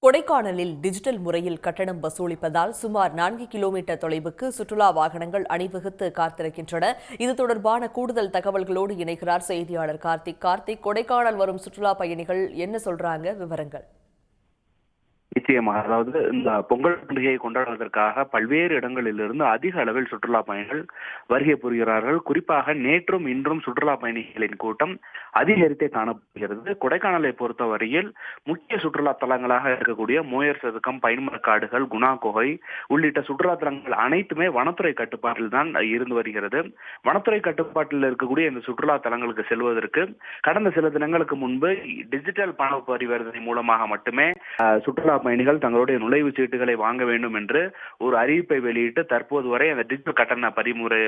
கொடைக்கானலில் டிஜிட்டல் முறையில் கட்டணம் வசூலிப்பதால் சுமார் 4 கிலோமீட்டர் தொலைவுக்கு சுற்றுலா வாகனங்கள் அணிவகுத்து காத்திருக்கின்றன. இது தொடர்பான கூடுதல் தகவல்களோடு இணைகிறார் செய்தியாளர் கார்த்திக். கொடைக்கானல் வரும் சுற்றுலா பயணிகள் என்ன சொல்றாங்க? விவரங்கள். நிச்சயமாக. அதாவது இந்த பொங்கல் பண்டிகையை கொண்டாடுவதற்காக பல்வேறு இடங்களிலிருந்து அதிக அளவில் சுற்றுலா பயணிகள் வருகை புரிகிறார்கள். குறிப்பாக நேற்றும் இன்றும் சுற்றுலா பயணிகளின் கூட்டம் அதிகரித்தே காணப்படுகிறது. கொடைக்கானலை பொறுத்தவரையில் முக்கிய சுற்றுலா தலங்களாக இருக்கக்கூடிய மோயர் சதுக்கம், பைன்மரக்காடுகள், குணா குகை உள்ளிட்ட சுற்றுலா தலங்கள் அனைத்துமே வனத்துறை கட்டுப்பாட்டில் தான் இருந்து வருகிறது. வனத்துறை கட்டுப்பாட்டில் இருக்கக்கூடிய இந்த சுற்றுலா தலங்களுக்கு செல்வதற்கு கடந்த சில தினங்களுக்கு முன்பு டிஜிட்டல் பண பரிவர்த்தனை மூலமாக மட்டுமே சுற்றுலா பயணிகள் தங்களுடைய நுழைவுச் சீட்டுகளை வாங்க வேண்டும் என்று ஒரு அறிவிப்பை வெளியிட்டு தற்போது வரை அந்த டிஜிட்டல் கட்டண பரிமுறை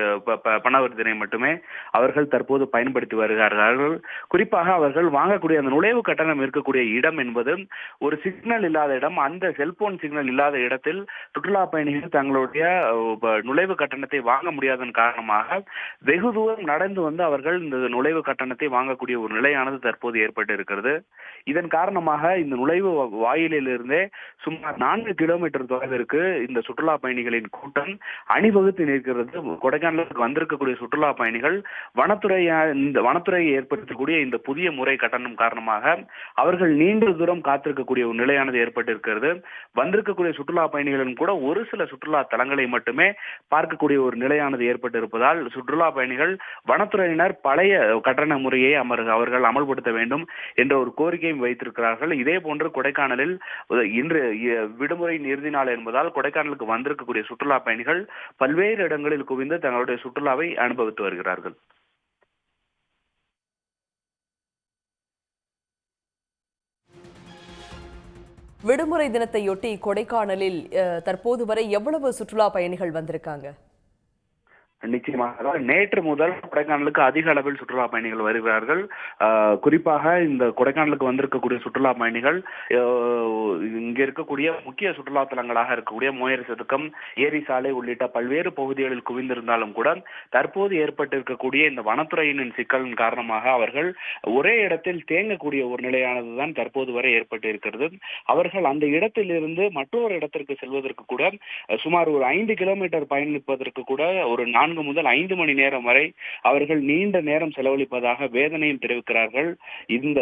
பணவர்த்தனை மட்டுமே அவர்கள் தற்போது பயன்படுத்தி வருகிறார்கள். குறிப்பாக அவர்கள் வாங்கக்கூடிய அந்த நுழைவு கட்டணம் இருக்கக்கூடிய இடம் என்பது ஒரு சிக்னல் இல்லாத இடம். அந்த செல்போன் சிக்னல் இல்லாத இடத்தில் சுற்றுலா பயணிகள் தங்களுடைய நுழைவு கட்டணத்தை வாங்க முடியாதன் காரணமாக வெகு தூரம் நடந்து வந்து அவர்கள் இந்த நுழைவு கட்டணத்தை வாங்கக்கூடிய ஒரு நிலையானது தற்போது ஏற்பட்டு இருக்கிறது. இதன் காரணமாக இந்த நுழைவு வாயிலில் இருந்தே சுமார் 4 கிலோமீட்டர் தொலைவிற்கு இந்த சுற்றுலா பயணிகளின் கூட்டம் அணிவகுத்து நிற்கிறது. கொடைக்கானலுக்கு வந்திருக்கக்கூடிய சுற்றுலா பயணிகள் வனத்துறை ஏற்படுத்தக்கூடிய இந்த புதிய முறை கட்டணம் காரணமாக அவர்கள் நீண்ட தூரம் காத்திருக்கக்கூடிய ஒரு நிலையானது ஏற்பட்டிருக்கிறது. வந்திருக்கக்கூடிய சுற்றுலா பயணிகளும் கூட ஒரு சில சுற்றுலா தலங்களை மட்டுமே பார்க்கக்கூடிய ஒரு நிலையானது ஏற்பட்டிருப்பதால் சுற்றுலா பயணிகள் வனத்துறையினர் பழைய கட்டண முறையை அவர்கள் அமல்படுத்த வேண்டும் என்ற ஒரு கோரிக்கையும் வைத்திருக்கிறார்கள். இதே போன்று கொடைக்கானலில் இன்று விடுமுறை இறுதி நாள் என்பதால் கொடைக்கானலுக்கு வந்திருக்கக்கூடிய சுற்றுலா பயணிகள் பல்வேறு இடங்களில் குவிந்து தங்களுடைய சுற்றுலாவை அனுபவித்து வருகிறார்கள். விடுமுறை தினத்தையொட்டி கொடைக்கானலில் தற்போது வரை எவ்வளவு சுற்றுலா பயணிகள் வந்திருக்காங்க? நிச்சயமாக நேற்று முதல் கொடைக்கானலுக்கு அதிக அளவில் சுற்றுலா பயணிகள் வருகிறார்கள். குறிப்பாக இந்த கொடைக்கானலுக்கு வந்திருக்கக்கூடிய சுற்றுலா பயணிகள் இங்க இருக்கக்கூடிய முக்கிய சுற்றுலா தலங்களாக இருக்கக்கூடிய மோயர் சதுக்கம், ஏரி சாலை உள்ளிட்ட பல்வேறு பகுதிகளில் குவிந்திருந்தாலும் கூட தற்போது ஏற்பட்டிருக்கக்கூடிய இந்த வனத்துறையினின் சிக்கலின் காரணமாக அவர்கள் ஒரே இடத்தில் தேங்கக்கூடிய ஒரு நிலையானதுதான் தற்போது வரை ஏற்பட்டு இருக்கிறது. அவர்கள் அந்த இடத்திலிருந்து மற்றொரு இடத்திற்கு செல்வதற்கு கூட சுமார் ஒரு 5 கிலோமீட்டர் பயணிப்பதற்கு கூட ஒரு 4 முதல் 5 மணி நேரம் வரை அவர்கள் நீண்ட நேரம் செலவழிப்பதாக வேதனையும் தெரிவிக்கிறார்கள். இந்த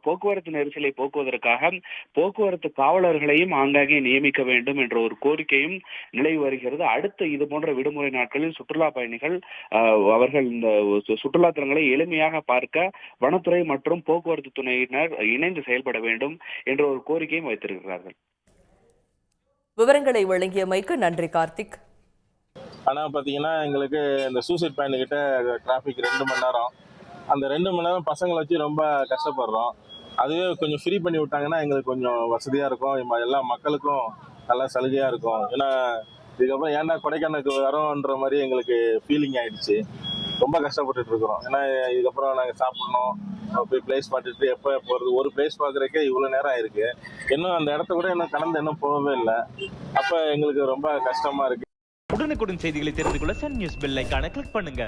போக்குவரத்து நெரிசலை போக்குவதற்காக போக்குவரத்து காவலர்களையும் ஆங்காங்கே நியமிக்க வேண்டும் என்ற ஒரு கோரிக்கையும் நிலவி வருகிறது. அடுத்த இது போன்ற விடுமுறை நாட்களில் சுற்றுலா பயணிகள் அவர்கள் இந்த சுற்றுலா தலங்களை எளிமையாக பார்க்க வனத்துறை மற்றும் போக்குவரத்து துறையினர் இணைந்து செயல்பட வேண்டும் என்ற ஒரு கோரிக்கையும் வைத்திருக்கிறார்கள். விவரங்களை வழங்கியமைக்கு நன்றி கார்த்திக். ஆனால் பார்த்தீங்கன்னா எங்களுக்கு இந்த சூசைட் பாயிண்ட் கிட்ட டிராஃபிக் 2 மணி நேரம். அந்த 2 மணி நேரம் பசங்களை வச்சு ரொம்ப கஷ்டப்படுறோம். அதுவே கொஞ்சம் ஃப்ரீ பண்ணி விட்டாங்கன்னா எங்களுக்கு கொஞ்சம் வசதியாக இருக்கும், எல்லா மக்களுக்கும் நல்லா சலுகையாக இருக்கும். ஏன்னா இதுக்கப்புறம் ஏன்டா கொடைக்கானலுக்கு வரோன்ற மாதிரி எங்களுக்கு ஃபீலிங் ஆகிடுச்சு. ரொம்ப கஷ்டப்பட்டுட்டு இருக்கிறோம். ஏன்னா இதுக்கப்புறம் நாங்கள் சாப்பிட்ணும், போய் பிளேஸ் பார்த்துட்டு எப்போ போகிறது, ஒரு பிளேஸ் பார்க்குறக்கே இவ்வளோ நேரம் ஆயிருக்கு. இன்னும் அந்த இடத்த கூட இன்னும் போகவே இல்லை. அப்போ எங்களுக்கு ரொம்ப கஷ்டமாக இருக்குது. உடனுக்குடன் செய்திகளை தெரிந்து கொள்ள சன் நியூஸ் பெல் ஐகானை கிளிக் பண்ணுங்க.